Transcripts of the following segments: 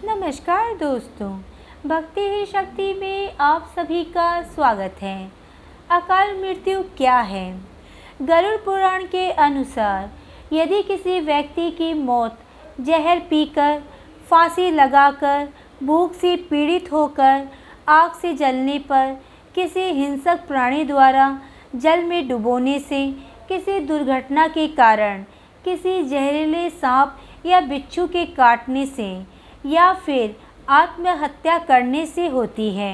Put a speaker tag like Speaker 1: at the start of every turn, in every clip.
Speaker 1: नमस्कार दोस्तों, भक्ति ही शक्ति में आप सभी का स्वागत है। अकाल मृत्यु क्या है? गरुड़ पुराण के अनुसार यदि किसी व्यक्ति की मौत जहर पीकर, फांसी लगाकर, भूख से पीड़ित होकर, आग से जलने पर, किसी हिंसक प्राणी द्वारा जल में डुबोने से, किसी दुर्घटना के कारण, किसी जहरीले सांप या बिच्छू के काटने से या फिर आत्महत्या करने से होती है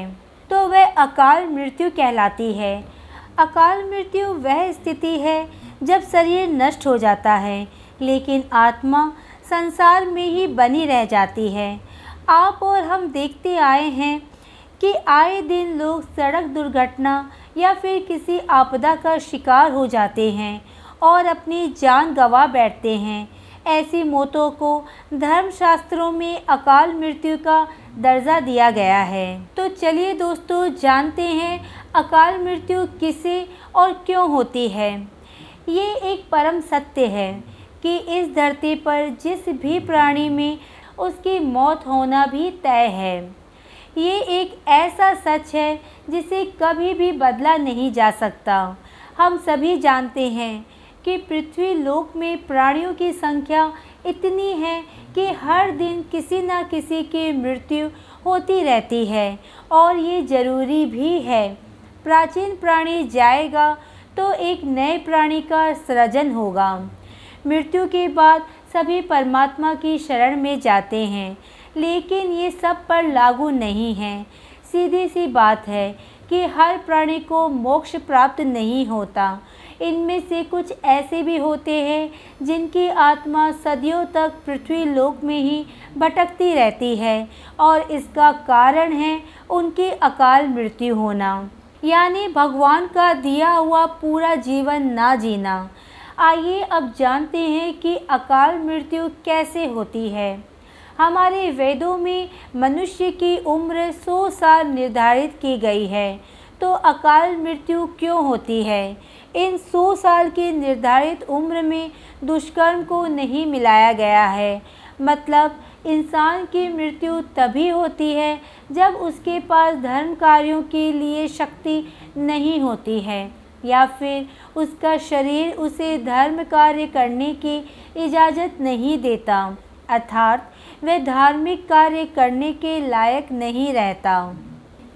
Speaker 1: तो वह अकाल मृत्यु कहलाती है। अकाल मृत्यु वह स्थिति है जब शरीर नष्ट हो जाता है लेकिन आत्मा संसार में ही बनी रह जाती है। आप और हम देखते आए हैं कि आए दिन लोग सड़क दुर्घटना या फिर किसी आपदा का शिकार हो जाते हैं और अपनी जान गंवा बैठते हैं। ऐसी मौतों को धर्मशास्त्रों में अकाल मृत्यु का दर्जा दिया गया है। तो चलिए दोस्तों, जानते हैं अकाल मृत्यु किसे और क्यों होती है। ये एक परम सत्य है कि इस धरती पर जिस भी प्राणी में उसकी मौत होना भी तय है। ये एक ऐसा सच है जिसे कभी भी बदला नहीं जा सकता। हम सभी जानते हैं कि पृथ्वी लोक में प्राणियों की संख्या इतनी है कि हर दिन किसी न किसी की मृत्यु होती रहती है और ये जरूरी भी है। प्राचीन प्राणी जाएगा तो एक नए प्राणी का सृजन होगा। मृत्यु के बाद सभी परमात्मा की शरण में जाते हैं, लेकिन ये सब पर लागू नहीं है। सीधी सी बात है कि हर प्राणी को मोक्ष प्राप्त नहीं होता। इनमें से कुछ ऐसे भी होते हैं जिनकी आत्मा सदियों तक पृथ्वी लोक में ही भटकती रहती है और इसका कारण है उनकी अकाल मृत्यु होना, यानी भगवान का दिया हुआ पूरा जीवन ना जीना। आइए अब जानते हैं कि अकाल मृत्यु कैसे होती है। हमारे वेदों में मनुष्य की उम्र 100 साल निर्धारित की गई है, तो अकाल मृत्यु क्यों होती है? इन 100 साल की निर्धारित उम्र में दुष्कर्म को नहीं मिलाया गया है। मतलब इंसान की मृत्यु तभी होती है जब उसके पास धर्म कार्यों के लिए शक्ति नहीं होती है या फिर उसका शरीर उसे धर्म कार्य करने की इजाज़त नहीं देता, अर्थात वह धार्मिक कार्य करने के लायक नहीं रहता।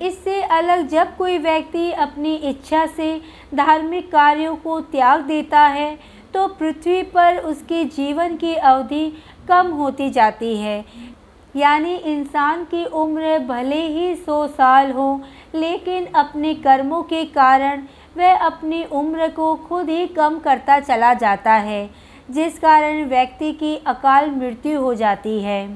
Speaker 1: इससे अलग जब कोई व्यक्ति अपनी इच्छा से धार्मिक कार्यों को त्याग देता है तो पृथ्वी पर उसके जीवन की अवधि कम होती जाती है। यानी इंसान की उम्र भले ही 100 साल हो, लेकिन अपने कर्मों के कारण वह अपनी उम्र को खुद ही कम करता चला जाता है, जिस कारण व्यक्ति की अकाल मृत्यु हो जाती है।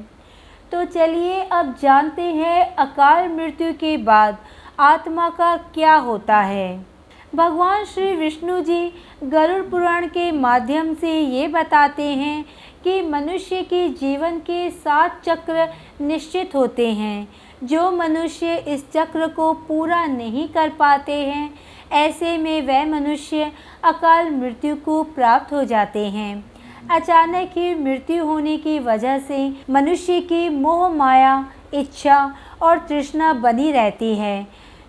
Speaker 1: तो चलिए अब जानते हैं अकाल मृत्यु के बाद आत्मा का क्या होता है। भगवान श्री विष्णु जी गरुड़ पुराण के माध्यम से ये बताते हैं कि मनुष्य के जीवन के 7 चक्र निश्चित होते हैं। जो मनुष्य इस चक्र को पूरा नहीं कर पाते हैं, ऐसे में वह मनुष्य अकाल मृत्यु को प्राप्त हो जाते हैं। अचानक ही मृत्यु होने की वजह से मनुष्य की मोह माया, इच्छा और तृष्णा बनी रहती है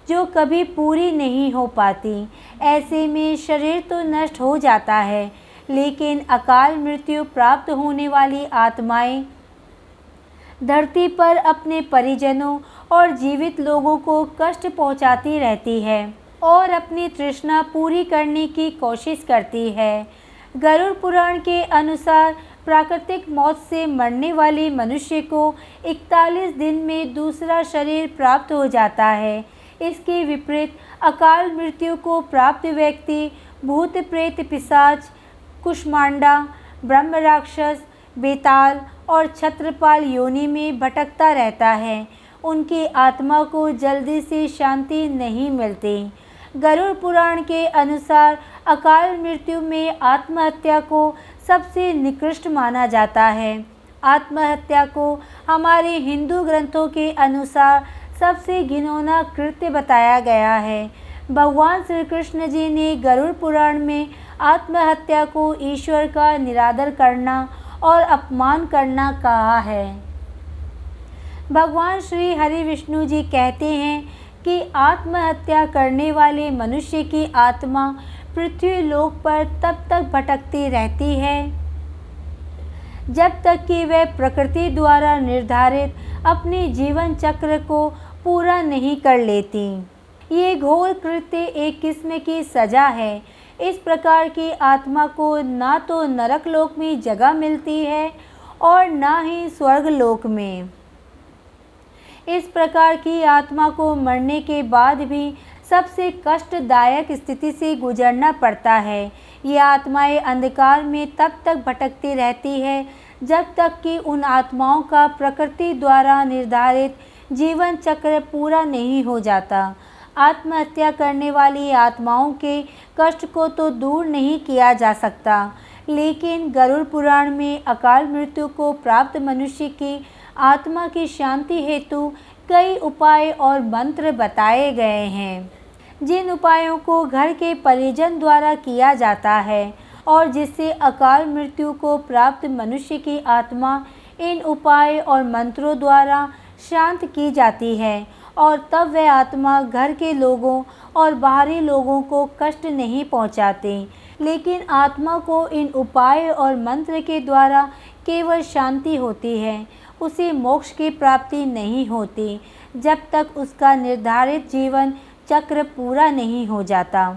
Speaker 1: जो कभी पूरी नहीं हो पाती। ऐसे में शरीर तो नष्ट हो जाता है, लेकिन अकाल मृत्यु प्राप्त होने वाली आत्माएं धरती पर अपने परिजनों और जीवित लोगों को कष्ट पहुंचाती रहती है और अपनी तृष्णा पूरी करने की कोशिश करती है। गरुड़ पुराण के अनुसार प्राकृतिक मौत से मरने वाले मनुष्य को 41 दिन में दूसरा शरीर प्राप्त हो जाता है। इसके विपरीत अकाल मृत्यु को प्राप्त व्यक्ति भूत प्रेत पिशाच, कुष्मांडा, ब्रह्म राक्षस, बेताल और छत्रपाल योनि में भटकता रहता है। उनकी आत्मा को जल्दी से शांति नहीं मिलती। गरुड़ पुराण के अनुसार अकाल मृत्यु में आत्महत्या को सबसे निकृष्ट माना जाता है। आत्महत्या को हमारे हिंदू ग्रंथों के अनुसार सबसे घिनौना कृत्य बताया गया है। भगवान श्री कृष्ण जी ने गरुड़ पुराण में आत्महत्या को ईश्वर का निरादर करना और अपमान करना कहा है। भगवान श्री हरि विष्णु जी कहते हैं कि आत्महत्या करने वाले मनुष्य की आत्मा पृथ्वी लोक पर तब तक भटकती रहती है जब तक कि वह प्रकृति द्वारा निर्धारित अपने जीवन चक्र को पूरा नहीं कर लेती। ये घोर कृत्य एक किस्म की सजा है। इस प्रकार की आत्मा को ना तो नरक लोक में जगह मिलती है और ना ही स्वर्ग लोक में। इस प्रकार की आत्मा को मरने के बाद भी सबसे कष्टदायक स्थिति से गुजरना पड़ता है। ये आत्माएं अंधकार में तब तक भटकती रहती है जब तक कि उन आत्माओं का प्रकृति द्वारा निर्धारित जीवन चक्र पूरा नहीं हो जाता। आत्महत्या करने वाली आत्माओं के कष्ट को तो दूर नहीं किया जा सकता, लेकिन गरुड़ पुराण में अकाल मृत्यु को प्राप्त मनुष्य की आत्मा की शांति हेतु कई उपाय और मंत्र बताए गए हैं, जिन उपायों को घर के परिजन द्वारा किया जाता है और जिससे अकाल मृत्यु को प्राप्त मनुष्य की आत्मा इन उपाय और मंत्रों द्वारा शांत की जाती है और तब वह आत्मा घर के लोगों और बाहरी लोगों को कष्ट नहीं पहुंचाती। लेकिन आत्मा को इन उपाय और मंत्र के द्वारा केवल शांति होती है, उसे मोक्ष की प्राप्ति नहीं होती जब तक उसका निर्धारित जीवन चक्र पूरा नहीं हो जाता।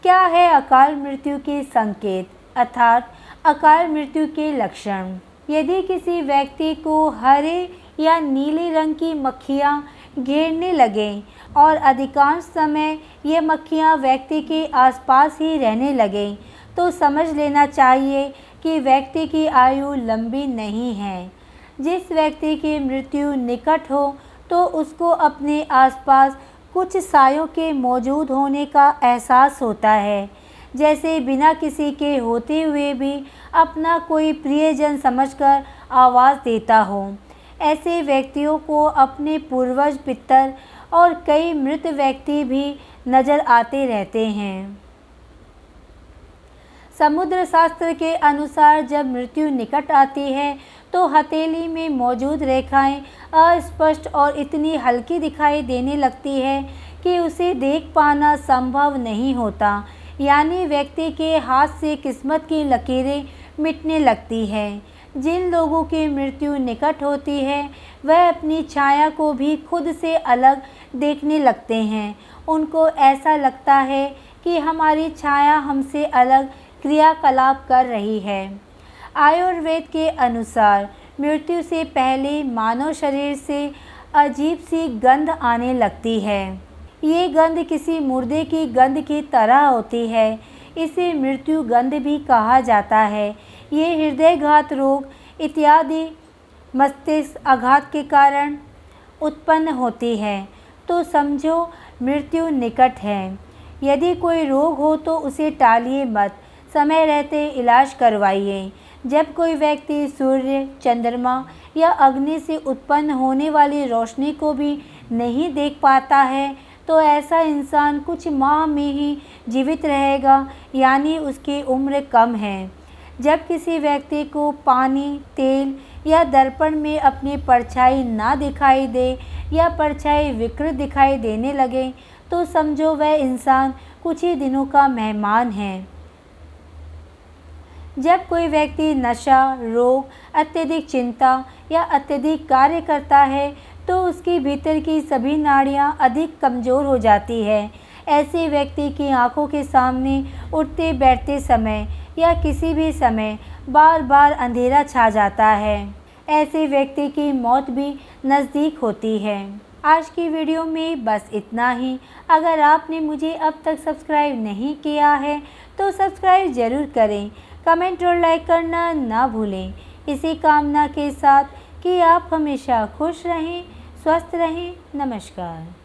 Speaker 1: क्या है अकाल मृत्यु के संकेत अर्थात अकाल मृत्यु के लक्षण? यदि किसी व्यक्ति को हरे या नीले रंग की मक्खियाँ घेरने लगें और अधिकांश समय ये मक्खियाँ व्यक्ति के आसपास ही रहने लगें, तो समझ लेना चाहिए कि व्यक्ति की आयु लंबी नहीं है। जिस व्यक्ति की मृत्यु निकट हो तो उसको अपने आसपास कुछ सायों के मौजूद होने का एहसास होता है, जैसे बिना किसी के होते हुए भी अपना कोई प्रियजन समझकर आवाज़ देता हो। ऐसे व्यक्तियों को अपने पूर्वज पितर और कई मृत व्यक्ति भी नज़र आते रहते हैं। समुद्र शास्त्र के अनुसार जब मृत्यु निकट आती है तो हथेली में मौजूद रेखाएं अस्पष्ट और इतनी हल्की दिखाई देने लगती है कि उसे देख पाना संभव नहीं होता, यानी व्यक्ति के हाथ से किस्मत की लकीरें मिटने लगती है। जिन लोगों की मृत्यु निकट होती है वह अपनी छाया को भी खुद से अलग देखने लगते हैं। उनको ऐसा लगता है कि हमारी छाया हमसे अलग क्रियाकलाप कर रही है। आयुर्वेद के अनुसार मृत्यु से पहले मानव शरीर से अजीब सी गंध आने लगती है। ये गंध किसी मुर्दे की गंध की तरह होती है। इसे मृत्यु गंध भी कहा जाता है। ये हृदयघात रोग इत्यादि मस्तिष्क आघात के कारण उत्पन्न होती है, तो समझो मृत्यु निकट है। यदि कोई रोग हो तो उसे टालिए मत, समय रहते इलाज करवाइए। जब कोई व्यक्ति सूर्य, चंद्रमा या अग्नि से उत्पन्न होने वाली रोशनी को भी नहीं देख पाता है तो ऐसा इंसान कुछ माह में ही जीवित रहेगा, यानी उसकी उम्र कम है। जब किसी व्यक्ति को पानी, तेल या दर्पण में अपनी परछाई ना दिखाई दे या परछाई विकृत दिखाई देने लगे तो समझो वह इंसान कुछ ही दिनों का मेहमान है। जब कोई व्यक्ति नशा, रोग, अत्यधिक चिंता या अत्यधिक कार्य करता है तो उसके भीतर की सभी नाड़ियाँ अधिक कमज़ोर हो जाती है। ऐसे व्यक्ति की आंखों के सामने उठते बैठते समय या किसी भी समय बार बार अंधेरा छा जाता है। ऐसे व्यक्ति की मौत भी नज़दीक होती है। आज की वीडियो में बस इतना ही। अगर आपने मुझे अब तक सब्सक्राइब नहीं किया है तो सब्सक्राइब ज़रूर करें, कमेंट और लाइक करना ना भूलें। इसी कामना के साथ कि आप हमेशा खुश रहें, स्वस्थ रहें। नमस्कार।